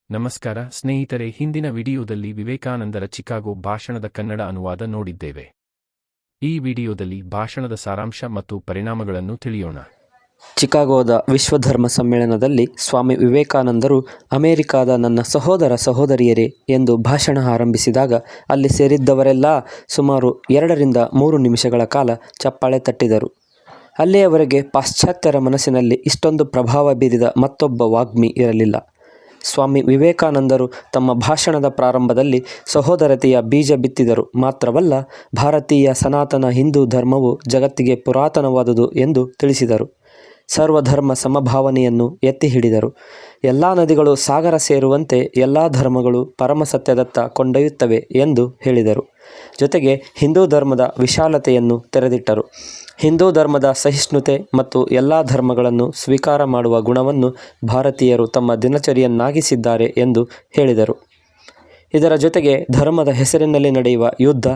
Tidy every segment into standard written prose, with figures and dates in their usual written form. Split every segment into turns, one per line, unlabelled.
ನಮಸ್ಕಾರ ಸ್ನೇಹಿತರೆ, ಹಿಂದಿನ ವಿಡಿಯೋದಲ್ಲಿ ವಿವೇಕಾನಂದರ ಚಿಕಾಗೋ ಭಾಷಣದ ಕನ್ನಡ ಅನುವಾದ ನೋಡಿದ್ದೇವೆ. ಈ ವಿಡಿಯೋದಲ್ಲಿ ಭಾಷಣದ ಸಾರಾಂಶ ಮತ್ತು ಪರಿಣಾಮಗಳನ್ನು ತಿಳಿಯೋಣ.
ಚಿಕಾಗೋದ ವಿಶ್ವಧರ್ಮ ಸಮ್ಮೇಳನದಲ್ಲಿ ಸ್ವಾಮಿ ವಿವೇಕಾನಂದರು ಅಮೆರಿಕಾದ ನನ್ನ ಸಹೋದರ ಸಹೋದರಿಯರೇ ಎಂದು ಭಾಷಣ ಆರಂಭಿಸಿದಾಗ ಅಲ್ಲಿ ಸೇರಿದ್ದವರೆಲ್ಲ ಸುಮಾರು 2-3 ನಿಮಿಷಗಳ ಕಾಲ ಚಪ್ಪಾಳೆ ತಟ್ಟಿದರು. ಅಲ್ಲಿಯವರೆಗೆ ಪಾಶ್ಚಾತ್ಯರ ಮನಸ್ಸಿನಲ್ಲಿ ಇಷ್ಟೊಂದು ಪ್ರಭಾವ ಬೀರಿದ ಮತ್ತೊಬ್ಬ ವಾಗ್ಮಿ ಇರಲಿಲ್ಲ. ಸ್ವಾಮಿ ವಿವೇಕಾನಂದರು ತಮ್ಮ ಭಾಷಣದ ಪ್ರಾರಂಭದಲ್ಲಿ ಸಹೋದರತೆಯ ಬೀಜ ಬಿತ್ತಿದರು ಮಾತ್ರವಲ್ಲ, ಭಾರತೀಯ ಸನಾತನ ಹಿಂದೂ ಧರ್ಮವು ಜಗತ್ತಿಗೆ ಪುರಾತನವಾದುದು ಎಂದು ತಿಳಿಸಿದರು. ಸರ್ವಧರ್ಮ ಸಮಭಾವನೆಯನ್ನು ಎತ್ತಿ ಹಿಡಿದರು. ಎಲ್ಲ ನದಿಗಳು ಸಾಗರ ಸೇರುವಂತೆ ಎಲ್ಲ ಧರ್ಮಗಳು ಪರಮಸತ್ಯದತ್ತ ಕೊಂಡೊಯ್ಯುತ್ತವೆ ಎಂದು ಹೇಳಿದರು. ಜೊತೆಗೆ ಹಿಂದೂ ಧರ್ಮದ ವಿಶಾಲತೆಯನ್ನು ತೆರೆದಿಟ್ಟರು. ಹಿಂದೂ ಧರ್ಮದ ಸಹಿಷ್ಣುತೆ ಮತ್ತು ಎಲ್ಲ ಧರ್ಮಗಳನ್ನು ಸ್ವೀಕಾರ ಮಾಡುವ ಗುಣವನ್ನು ಭಾರತೀಯರು ತಮ್ಮ ದಿನಚರಿಯನ್ನಾಗಿಸಿದ್ದಾರೆ ಎಂದು ಹೇಳಿದರು. ಇದರ ಜೊತೆಗೆ ಧರ್ಮದ ಹೆಸರಿನಲ್ಲಿ ನಡೆಯುವ ಯುದ್ಧ,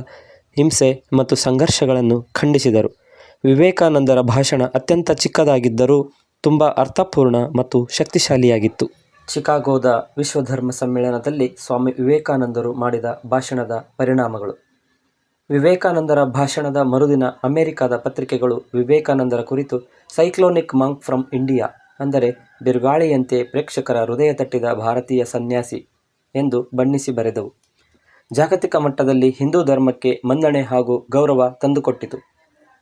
ಹಿಂಸೆ ಮತ್ತು ಸಂಘರ್ಷಗಳನ್ನು ಖಂಡಿಸಿದರು. ವಿವೇಕಾನಂದರ ಭಾಷಣ ಅತ್ಯಂತ ಚಿಕ್ಕದಾಗಿದ್ದರೂ ತುಂಬ ಅರ್ಥಪೂರ್ಣ ಮತ್ತು ಶಕ್ತಿಶಾಲಿಯಾಗಿತ್ತು. ಚಿಕಾಗೋದ ವಿಶ್ವಧರ್ಮ ಸಮ್ಮೇಳನದಲ್ಲಿ ಸ್ವಾಮಿ ವಿವೇಕಾನಂದರು ಮಾಡಿದ ಭಾಷಣದ ಪರಿಣಾಮಗಳು. ವಿವೇಕಾನಂದರ ಭಾಷಣದ ಮರುದಿನ ಅಮೆರಿಕದ ಪತ್ರಿಕೆಗಳು ವಿವೇಕಾನಂದರ ಕುರಿತು ಸೈಕ್ಲೋನಿಕ್ ಮಾಂಕ್ ಫ್ರಮ್ ಇಂಡಿಯಾ, ಅಂದರೆ ಬಿರುಗಾಳಿಯಂತೆ ಪ್ರೇಕ್ಷಕರ ಹೃದಯ ತಟ್ಟಿದ ಭಾರತೀಯ ಸನ್ಯಾಸಿ ಎಂದು ಬಣ್ಣಿಸಿ ಬರೆದವು. ಜಾಗತಿಕ ಮಟ್ಟದಲ್ಲಿ ಹಿಂದೂ ಧರ್ಮಕ್ಕೆ ಮನ್ನಣೆ ಹಾಗೂ ಗೌರವ ತಂದುಕೊಟ್ಟಿತು.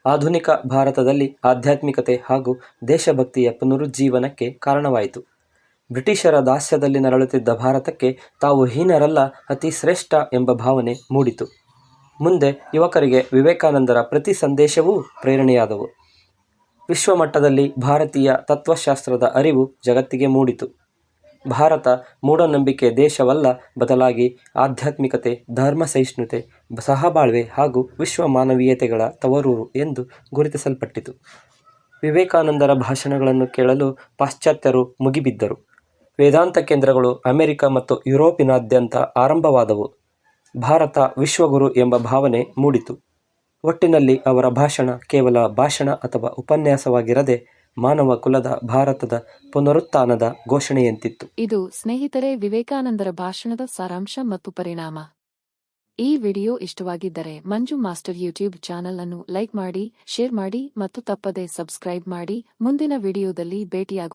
ಆಧುನಿಕ ಭಾರತದಲ್ಲಿ ಆಧ್ಯಾತ್ಮಿಕತೆ ಹಾಗೂ ದೇಶಭಕ್ತಿಯ ಪುನರುಜ್ಜೀವನಕ್ಕೆ ಕಾರಣವಾಯಿತು. ಬ್ರಿಟಿಷರ ದಾಸ್ಯದಲ್ಲಿ ನರಳುತ್ತಿದ್ದ ಭಾರತಕ್ಕೆ ತಾವು ಹೀನರಲ್ಲ, ಅತಿ ಶ್ರೇಷ್ಠ ಎಂಬ ಭಾವನೆ ಮೂಡಿತು. ಮುಂದೆ ಯುವಕರಿಗೆ ವಿವೇಕಾನಂದರ ಪ್ರತಿ ಸಂದೇಶವೂ ಪ್ರೇರಣೆಯಾದವು. ವಿಶ್ವಮಟ್ಟದಲ್ಲಿ ಭಾರತೀಯ ತತ್ವಶಾಸ್ತ್ರದ ಅರಿವು ಜಗತ್ತಿಗೆ ಮೂಡಿತು. ಭಾರತ ಮೂಢನಂಬಿಕೆ ದೇಶವಲ್ಲ, ಬದಲಾಗಿ ಆಧ್ಯಾತ್ಮಿಕತೆ, ಧರ್ಮ ಸಹಿಷ್ಣುತೆ, ಸಹಬಾಳ್ವೆ ಹಾಗೂ ವಿಶ್ವ ಮಾನವೀಯತೆಗಳ ತವರೂರು ಎಂದು ಗುರುತಿಸಲ್ಪಟ್ಟಿತು. ವಿವೇಕಾನಂದರ ಭಾಷಣಗಳನ್ನು ಕೇಳಲು ಪಾಶ್ಚಾತ್ಯರು ಮುಗಿಬಿದ್ದರು. ವೇದಾಂತ ಕೇಂದ್ರಗಳು ಅಮೆರಿಕ ಮತ್ತು ಯುರೋಪಿನಾದ್ಯಂತ ಆರಂಭವಾದವು. ಭಾರತ ವಿಶ್ವಗುರು ಎಂಬ ಭಾವನೆ ಮೂಡಿತು. ಒಟ್ಟಿನಲ್ಲಿ ಅವರ ಭಾಷಣ ಕೇವಲ ಭಾಷಣ ಅಥವಾ ಉಪನ್ಯಾಸವಾಗಿರದೆ ಮಾನವ ಕುಲದ ಭಾರತದ ಪುನರುತ್ಥಾನದ ಘೋಷಣೆಯಂತಿತ್ತು.
ಇದು ಸ್ನೇಹಿತರೆ ವಿವೇಕಾನಂದರ ಭಾಷಣದ ಸಾರಾಂಶ ಮತ್ತು ಪರಿಣಾಮ. ಈ ವಿಡಿಯೋ ಇಷ್ಟವಾಗಿದ್ದರೆ ಮಂಜು ಮಾಸ್ಟರ್ ಯೂಟ್ಯೂಬ್ ಚಾನೆಲ್ ಅನ್ನು ಲೈಕ್ ಮಾಡಿ, ಶೇರ್ ಮಾಡಿ ಮತ್ತು ತಪ್ಪದೆ ಸಬ್ಸ್ಕ್ರೈಬ್ ಮಾಡಿ. ಮುಂದಿನ ವಿಡಿಯೋದಲ್ಲಿ ಭೇಟಿಯಾಗುವ